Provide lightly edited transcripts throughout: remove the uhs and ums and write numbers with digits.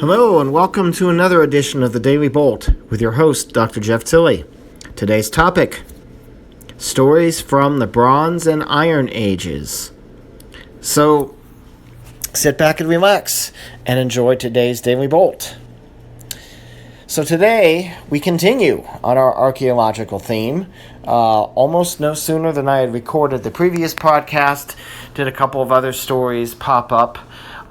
Hello and welcome to another edition of the Daily Bolt with your host, Dr. Jeff Tilley. Today's topic, stories from the Bronze and Iron Ages. So, sit back and relax and enjoy today's Daily Bolt. So today, we continue on our archaeological theme. Almost no sooner than I had recorded the previous podcast, did a couple of other stories pop up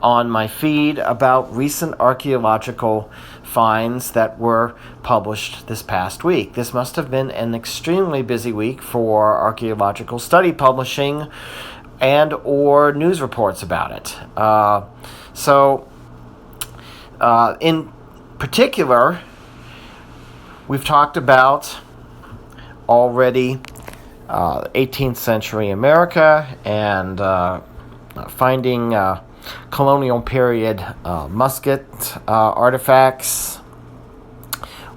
on my feed about recent archaeological finds that were published this past week. This must have been an extremely busy week for archaeological study publishing and or news reports about it. In particular, we've talked about already 18th century America and finding colonial period musket artifacts.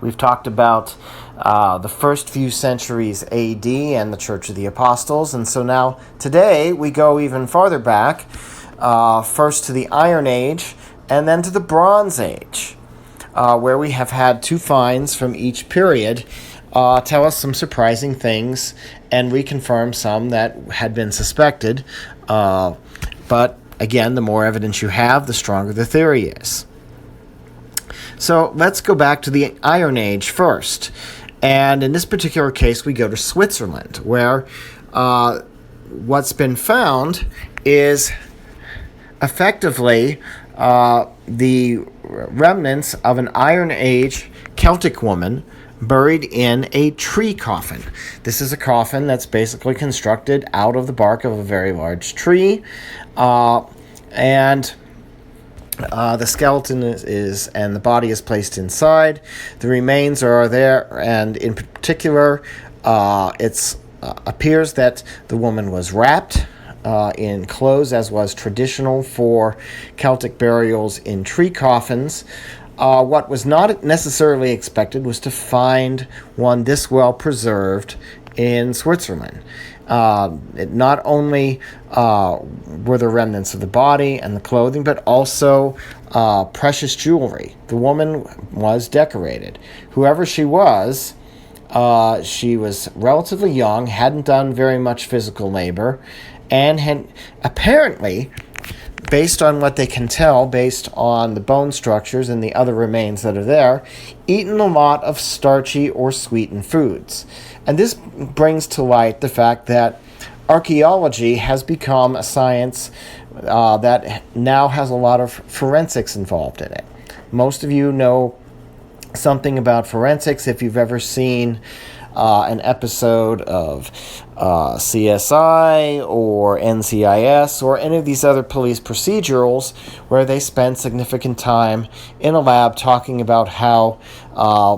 We've talked about the first few centuries AD and the Church of the Apostles. And so now today we go even farther back, first to the Iron Age and then to the Bronze Age, where we have had two finds from each period tell us some surprising things and reconfirm some that had been suspected. But again, the more evidence you have, the stronger the theory is. So let's go back to the Iron Age first. And in this particular case, we go to Switzerland, where what's been found is effectively the remnants of an Iron Age Celtic woman buried in a tree coffin. This is a coffin that's basically constructed out of the bark of a very large tree, and the skeleton is and the body is placed inside. The remains are there, and in particular, it appears that the woman was wrapped in clothes, as was traditional for Celtic burials in tree coffins. What was not necessarily expected was to find one this well preserved in Switzerland. Not only were there remnants of the body and the clothing, but also precious jewelry. The woman was decorated. Whoever she was relatively young, hadn't done very much physical labor, and had apparently, based on what they can tell, based on the bone structures and the other remains that are there, eaten a lot of starchy or sweetened foods. And this brings to light the fact that archaeology has become a science that now has a lot of forensics involved in it. Most of you know something about forensics if you've ever seen an episode of CSI or NCIS or any of these other police procedurals where they spend significant time in a lab talking about how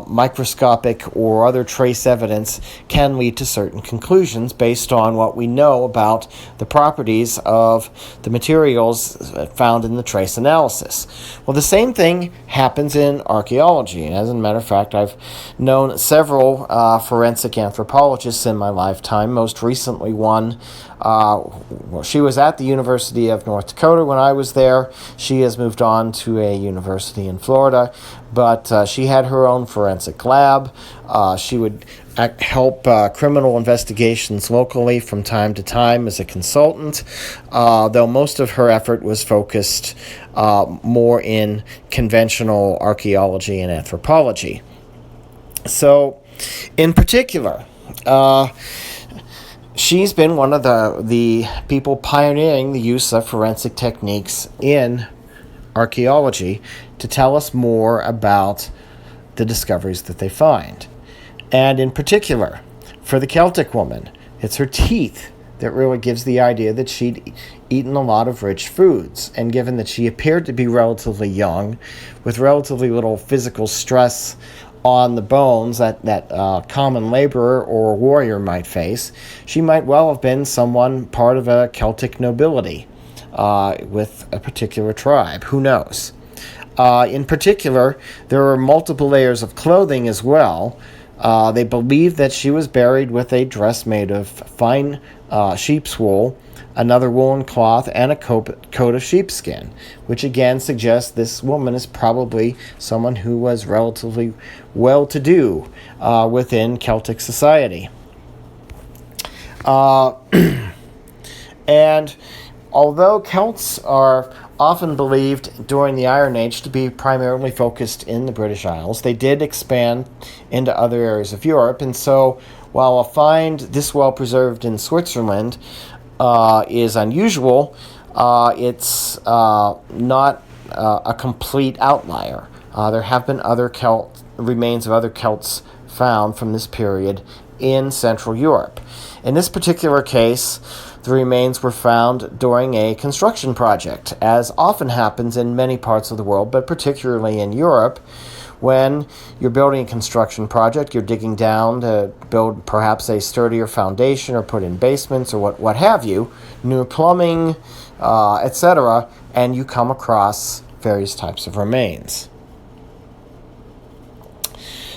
microscopic or other trace evidence can lead to certain conclusions based on what we know about the properties of the materials found in the trace analysis. Well, the same thing happens in archaeology. And as a matter of fact, I've known several forensic anthropologists in my lifetime, most recently one. She was at the University of North Dakota when I was there. She has moved on to a university in Florida, but she had her own forensic lab. She would help criminal investigations locally from time to time as a consultant, though most of her effort was focused more in conventional archaeology and anthropology. So, in particular, she's been one of the people pioneering the use of forensic techniques in archaeology to tell us more about the discoveries that they find. And in particular, for the Celtic woman, it's her teeth that really gives the idea that she'd eaten a lot of rich foods. And given that she appeared to be relatively young, with relatively little physical stress on the bones that common laborer or warrior might face, she might well have been someone part of a Celtic nobility with a particular tribe. Who knows? In particular, there are multiple layers of clothing as well. They believe that she was buried with a dress made of fine sheep's wool another woolen cloth, and a coat of sheepskin, which again suggests this woman is probably someone who was relatively well-to-do within Celtic society. And although Celts are often believed during the Iron Age to be primarily focused in the British Isles, they did expand into other areas of Europe. And so while a find this well preserved in Switzerland is unusual, it's not a complete outlier. There have been other remains of other Celts found from this period in Central Europe. In this particular case, the remains were found during a construction project, as often happens in many parts of the world, but particularly in Europe. When you're building a construction project, you're digging down to build perhaps a sturdier foundation or put in basements or what have you, new plumbing, etc., and you come across various types of remains.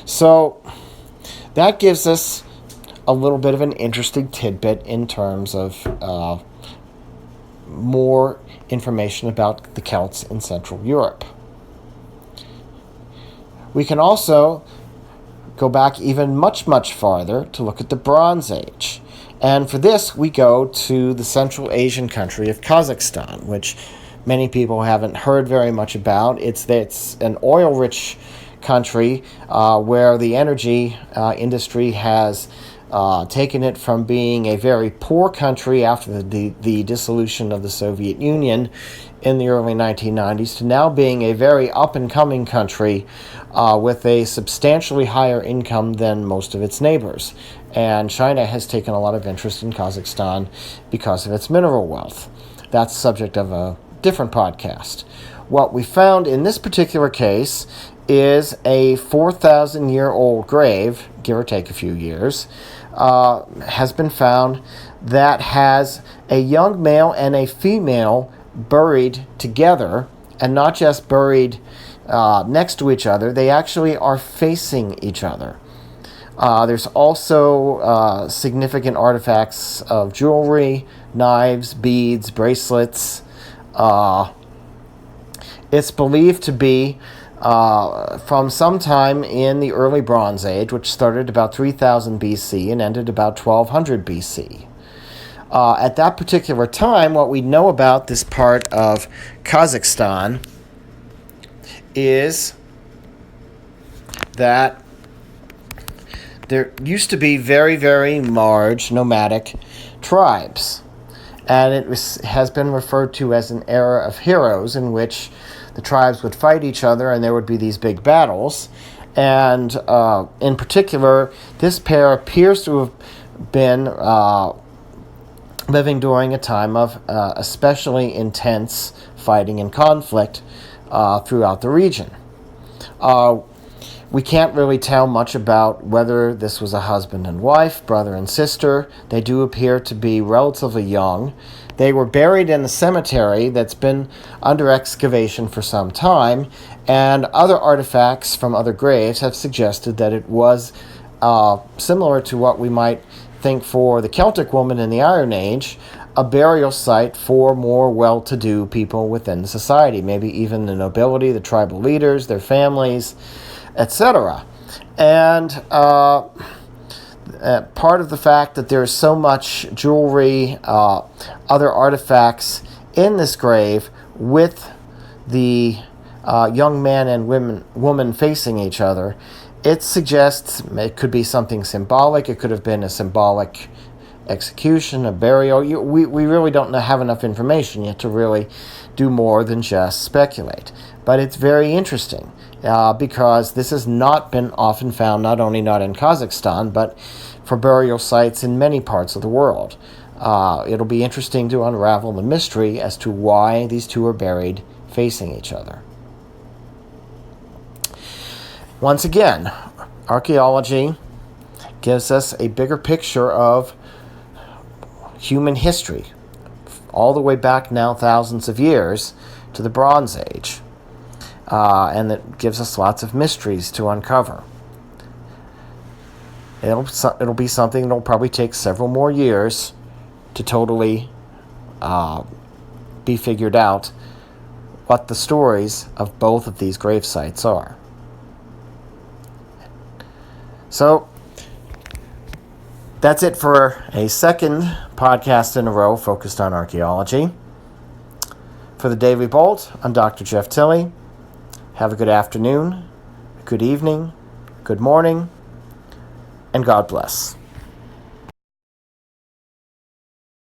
So that gives us a little bit of an interesting tidbit in terms of more information about the Celts in Central Europe. We can also go back even much, much farther to look at the Bronze Age. And for this, we go to the Central Asian country of Kazakhstan, which many people haven't heard very much about. It's an oil-rich country where the energy industry has taken it from being a very poor country after the dissolution of the Soviet Union in the early 1990s to now being a very up-and-coming country with a substantially higher income than most of its neighbors. And China has taken a lot of interest in Kazakhstan because of its mineral wealth. That's the subject of a different podcast. What we found in this particular case is a 4,000-year-old grave, give or take a few years, has been found that has a young male and a female buried together, and not just buried next to each other, they actually are facing each other. There's also significant artifacts of jewelry, knives, beads, bracelets. It's believed to be from sometime in the early Bronze Age, which started about 3000 BC and ended about 1200 BC. At that particular time, what we know about this part of Kazakhstan is that there used to be very, very large nomadic tribes. And it has been referred to as an era of heroes in which the tribes would fight each other and there would be these big battles. And in particular, this pair appears to have been living during a time of especially intense fighting and conflict throughout the region. We can't really tell much about whether this was a husband and wife, brother and sister. They do appear to be relatively young. They were buried in a cemetery that's been under excavation for some time, and other artifacts from other graves have suggested that it was similar to what we might think for the Celtic woman in the Iron Age, a burial site for more well-to-do people within the society, maybe even the nobility, the tribal leaders, their families, etc. And part of the fact that there is so much jewelry, other artifacts in this grave with the young man and woman facing each other, it suggests it could be something symbolic. It could have been a symbolic execution, a burial. We really don't have enough information yet to really do more than just speculate. But it's very interesting because this has not been often found, not only not in Kazakhstan, but for burial sites in many parts of the world. It'll be interesting to unravel the mystery as to why these two are buried facing each other. Once again, archaeology gives us a bigger picture of human history, all the way back now thousands of years to the Bronze Age. And it gives us lots of mysteries to uncover. It'll be something that'll probably take several more years to totally be figured out what the stories of both of these grave sites are. So that's it for a second podcast in a row focused on archaeology. For the Daily Bolt, I'm Dr. Jeff Tilley. Have a good afternoon, good evening, good morning, and God bless.